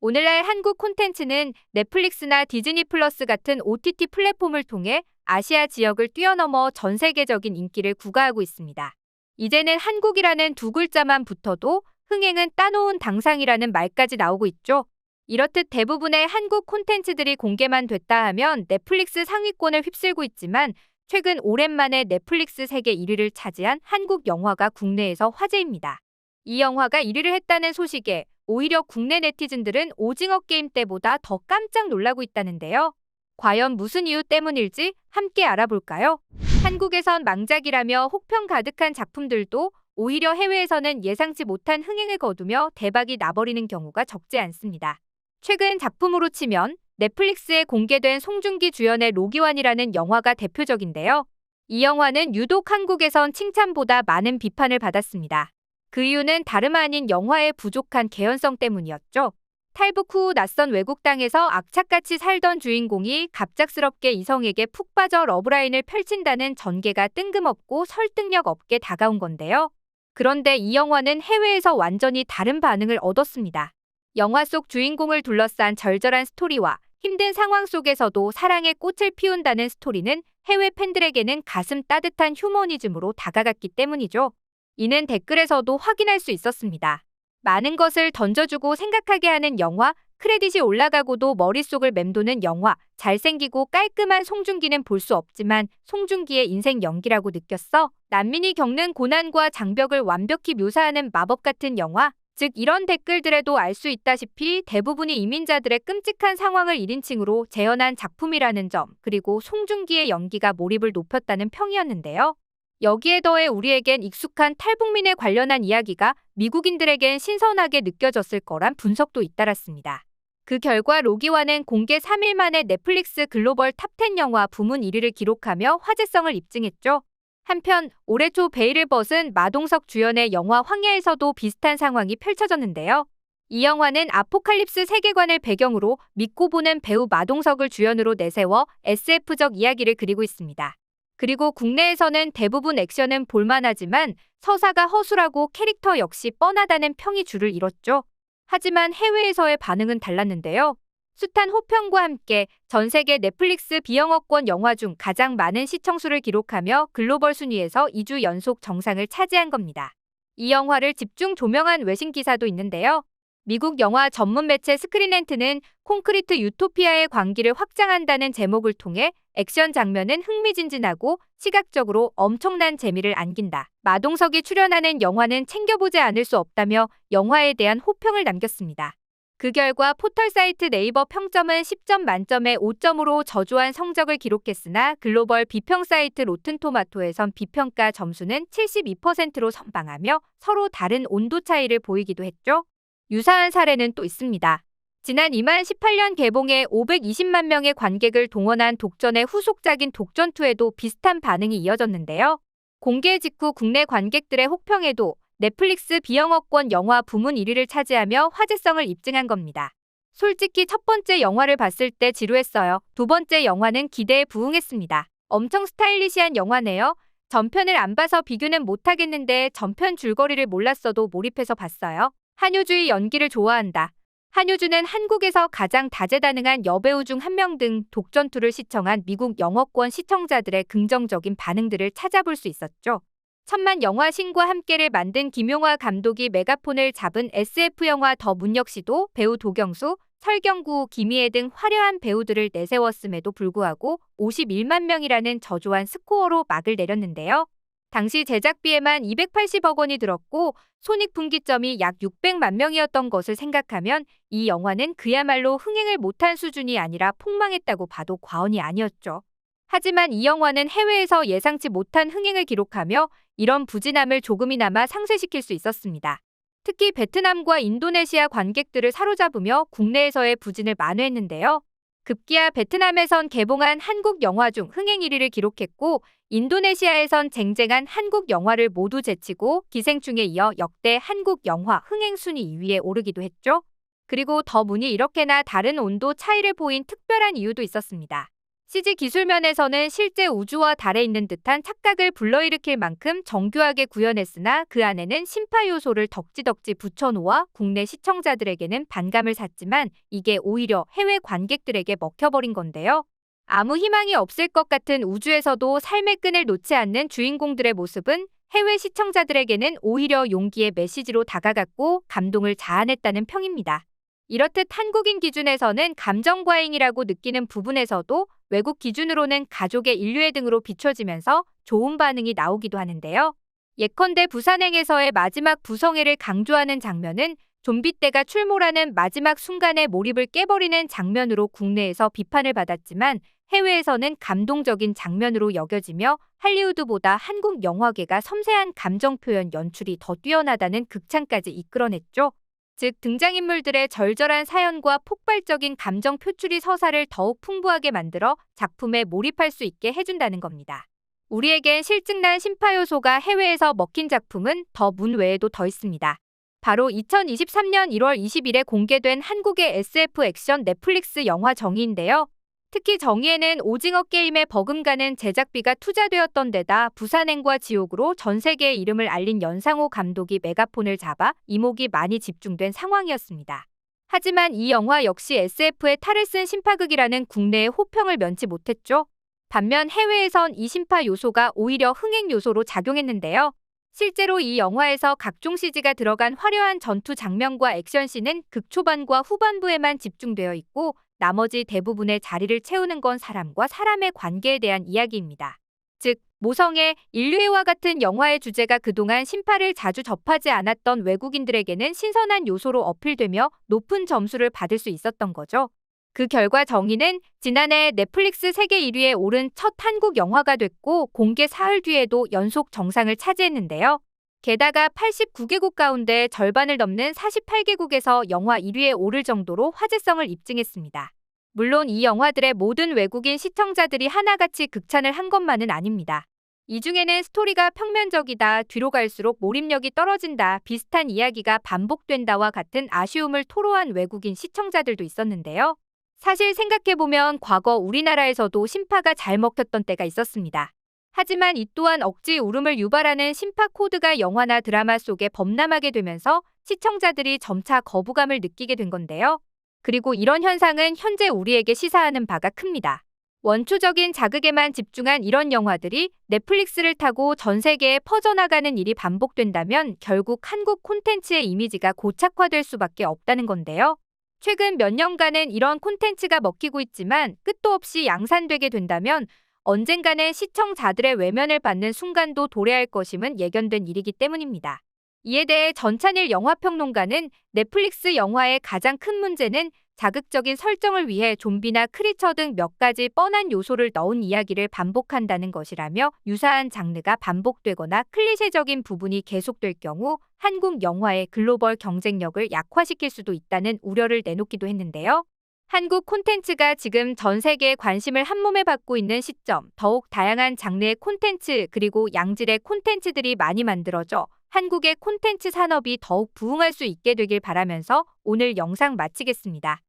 오늘날 한국 콘텐츠는 넷플릭스나 디즈니 플러스 같은 OTT 플랫폼을 통해 아시아 지역을 뛰어넘어 전 세계적인 인기를 구가하고 있습니다. 이제는 한국이라는 두 글자만 붙어도 흥행은 따놓은 당상이라는 말까지 나오고 있죠. 이렇듯 대부분의 한국 콘텐츠들이 공개만 됐다 하면 넷플릭스 상위권을 휩쓸고 있지만 최근 오랜만에 넷플릭스 세계 1위를 차지한 한국 영화가 국내에서 화제입니다. 이 영화가 1위를 했다는 소식에 오히려 국내 네티즌들은 오징어 게임 때보다 더 깜짝 놀라고 있다는데요. 과연 무슨 이유 때문일지 함께 알아볼까요? 한국에선 망작이라며 혹평 가득한 작품들도 오히려 해외에서는 예상치 못한 흥행을 거두며 대박이 나버리는 경우가 적지 않습니다. 최근 작품으로 치면 넷플릭스에 공개된 송중기 주연의 로기환이라는 영화가 대표적인데요. 이 영화는 유독 한국에선 칭찬보다 많은 비판을 받았습니다. 그 이유는 다름 아닌 영화의 부족한 개연성 때문이었죠. 탈북 후 낯선 외국 땅에서 악착같이 살던 주인공이 갑작스럽게 이성에게 푹 빠져 러브라인을 펼친다는 전개가 뜬금없고 설득력 없게 다가온 건데요. 그런데 이 영화는 해외에서 완전히 다른 반응을 얻었습니다. 영화 속 주인공을 둘러싼 절절한 스토리와 힘든 상황 속에서도 사랑의 꽃을 피운다는 스토리는 해외 팬들에게는 가슴 따뜻한 휴머니즘으로 다가갔기 때문이죠. 이는 댓글에서도 확인할 수 있었습니다. 많은 것을 던져주고 생각하게 하는 영화, 크레딧이 올라가고도 머릿속을 맴도는 영화, 잘생기고 깔끔한 송중기는 볼 수 없지만 송중기의 인생 연기라고 느꼈어. 난민이 겪는 고난과 장벽을 완벽히 묘사하는 마법 같은 영화, 즉 이런 댓글들에도 알 수 있다시피 대부분이 이민자들의 끔찍한 상황을 1인칭으로 재현한 작품이라는 점, 그리고 송중기의 연기가 몰입을 높였다는 평이었는데요. 여기에 더해 우리에겐 익숙한 탈북민에 관련한 이야기가 미국인들에겐 신선하게 느껴졌을 거란 분석도 잇따랐습니다. 그 결과 로기환은 공개 3일 만에 넷플릭스 글로벌 탑10 영화 부문 1위를 기록하며 화제성을 입증했죠. 한편 올해 초 베일을 벗은 마동석 주연의 영화 황야에서도 비슷한 상황이 펼쳐졌는데요. 이 영화는 아포칼립스 세계관을 배경으로 믿고 보는 배우 마동석을 주연으로 내세워 SF적 이야기를 그리고 있습니다. 그리고 국내에서는 대부분 액션은 볼만하지만 서사가 허술하고 캐릭터 역시 뻔하다는 평이 줄을 이뤘죠. 하지만 해외에서의 반응은 달랐는데요. 숱한 호평과 함께 전 세계 넷플릭스 비영어권 영화 중 가장 많은 시청수를 기록하며 글로벌 순위에서 2주 연속 정상을 차지한 겁니다. 이 영화를 집중 조명한 외신 기사도 있는데요. 미국 영화 전문 매체 스크린앤트는 콘크리트 유토피아의 광기를 확장한다는 제목을 통해 액션 장면은 흥미진진하고 시각적으로 엄청난 재미를 안긴다. 마동석이 출연하는 영화는 챙겨보지 않을 수 없다며 영화에 대한 호평을 남겼습니다. 그 결과 포털 사이트 네이버 평점은 10점 만점에 5점으로 저조한 성적을 기록했으나 글로벌 비평 사이트 로튼토마토에선 비평가 점수는 72%로 선방하며 서로 다른 온도 차이를 보이기도 했죠. 유사한 사례는 또 있습니다. 지난 2018년 개봉해 520만 명의 관객을 동원한 독전의 후속작인 독전2에도 비슷한 반응이 이어졌는데요. 공개 직후 국내 관객들의 혹평에도 넷플릭스 비영어권 영화 부문 1위를 차지하며 화제성을 입증한 겁니다. 솔직히 첫 번째 영화를 봤을 때 지루했어요. 두 번째 영화는 기대에 부응했습니다. 엄청 스타일리시한 영화네요. 전편을 안 봐서 비교는 못하겠는데 전편 줄거리를 몰랐어도 몰입해서 봤어요. 한효주의 연기를 좋아한다. 한효주는 한국에서 가장 다재다능한 여배우 중 한 명 등 독전2를 시청한 미국 영어권 시청자들의 긍정적인 반응들을 찾아볼 수 있었죠. 천만 영화 신과 함께를 만든 김용화 감독이 메가폰을 잡은 SF 영화 더 문 역시도 배우 도경수, 설경구, 김희애 등 화려한 배우들을 내세웠음에도 불구하고 51만 명이라는 저조한 스코어로 막을 내렸는데요. 당시 제작비에만 280억 원이 들었고 손익분기점이 약 600만 명이었던 것을 생각하면 이 영화는 그야말로 흥행을 못한 수준이 아니라 폭망했다고 봐도 과언이 아니었죠. 하지만 이 영화는 해외에서 예상치 못한 흥행을 기록하며 이런 부진함을 조금이나마 상쇄시킬 수 있었습니다. 특히 베트남과 인도네시아 관객들을 사로잡으며 국내에서의 부진을 만회했는데요. 급기야 베트남에선 개봉한 한국 영화 중 흥행 1위를 기록했고 인도네시아에선 쟁쟁한 한국 영화를 모두 제치고 기생충에 이어 역대 한국 영화 흥행 순위 2위에 오르기도 했죠. 그리고 더 문이 이렇게나 다른 온도 차이를 보인 특별한 이유도 있었습니다. CG 기술 면에서는 실제 우주와 달에 있는 듯한 착각을 불러일으킬 만큼 정교하게 구현했으나 그 안에는 심파 요소를 덕지덕지 붙여놓아 국내 시청자들에게는 반감을 샀지만 이게 오히려 해외 관객들에게 먹혀버린 건데요. 아무 희망이 없을 것 같은 우주에서도 삶의 끈을 놓지 않는 주인공들의 모습은 해외 시청자들에게는 오히려 용기의 메시지로 다가갔고 감동을 자아냈다는 평입니다. 이렇듯 한국인 기준에서는 감정과잉이라고 느끼는 부분에서도 외국 기준으로는 가족의 인류애 등으로 비춰지면서 좋은 반응이 나오기도 하는데요. 예컨대 부산행에서의 마지막 부성애를 강조하는 장면은 좀비 떼가 출몰하는 마지막 순간에 몰입을 깨버리는 장면으로 국내에서 비판을 받았지만 해외에서는 감동적인 장면으로 여겨지며 할리우드보다 한국 영화계가 섬세한 감정 표현 연출이 더 뛰어나다는 극찬까지 이끌어냈죠. 즉 등장인물들의 절절한 사연과 폭발적인 감정 표출이 서사를 더욱 풍부하게 만들어 작품에 몰입할 수 있게 해준다는 겁니다. 우리에겐 실증난 심파 요소가 해외에서 먹힌 작품은 더 문 외에도 더 있습니다. 바로 2023년 1월 20일에 공개된 한국의 SF 액션 넷플릭스 영화 정의인데요. 특히 정의에는 오징어 게임에 버금가는 제작비가 투자되었던 데다 부산행과 지옥으로 전 세계의 이름을 알린 연상호 감독이 메가폰을 잡아 이목이 많이 집중된 상황이었습니다. 하지만 이 영화 역시 SF의 탈을 쓴 심파극이라는 국내의 호평을 면치 못했죠. 반면 해외에선 이 심파 요소가 오히려 흥행 요소로 작용했는데요. 실제로 이 영화에서 각종 CG가 들어간 화려한 전투 장면과 액션씬은 극 초반과 후반부에만 집중되어 있고 나머지 대부분의 자리를 채우는 건 사람과 사람의 관계에 대한 이야기입니다. 즉, 모성애, 인류애와 같은 영화의 주제가 그동안 심파를 자주 접하지 않았던 외국인들에게는 신선한 요소로 어필되며 높은 점수를 받을 수 있었던 거죠. 그 결과 정의는 지난해 넷플릭스 세계 1위에 오른 첫 한국 영화가 됐고 공개 사흘 뒤에도 연속 정상을 차지했는데요. 게다가 89개국 가운데 절반을 넘는 48개국에서 영화 1위에 오를 정도로 화제성을 입증했습니다. 물론 이 영화들의 모든 외국인 시청자들이 하나같이 극찬을 한 것만은 아닙니다. 이 중에는 스토리가 평면적이다, 뒤로 갈수록 몰입력이 떨어진다, 비슷한 이야기가 반복된다와 같은 아쉬움을 토로한 외국인 시청자들도 있었는데요. 사실 생각해보면 과거 우리나라에서도 심파가 잘 먹혔던 때가 있었습니다. 하지만 이 또한 억지 울음을 유발하는 심파 코드가 영화나 드라마 속에 범람하게 되면서 시청자들이 점차 거부감을 느끼게 된 건데요. 그리고 이런 현상은 현재 우리에게 시사하는 바가 큽니다. 원초적인 자극에만 집중한 이런 영화들이 넷플릭스를 타고 전 세계에 퍼져나가는 일이 반복된다면 결국 한국 콘텐츠의 이미지가 고착화될 수밖에 없다는 건데요. 최근 몇 년간은 이런 콘텐츠가 먹히고 있지만 끝도 없이 양산되게 된다면 언젠가는 시청자들의 외면을 받는 순간도 도래할 것임은 예견된 일이기 때문입니다. 이에 대해 전찬일 영화평론가는 넷플릭스 영화의 가장 큰 문제는 자극적인 설정을 위해 좀비나 크리처 등 몇 가지 뻔한 요소를 넣은 이야기를 반복한다는 것이라며 유사한 장르가 반복되거나 클리셰적인 부분이 계속될 경우 한국 영화의 글로벌 경쟁력을 약화시킬 수도 있다는 우려를 내놓기도 했는데요. 한국 콘텐츠가 지금 전 세계의 관심을 한몸에 받고 있는 시점, 더욱 다양한 장르의 콘텐츠 그리고 양질의 콘텐츠들이 많이 만들어져 한국의 콘텐츠 산업이 더욱 부흥할 수 있게 되길 바라면서 오늘 영상 마치겠습니다.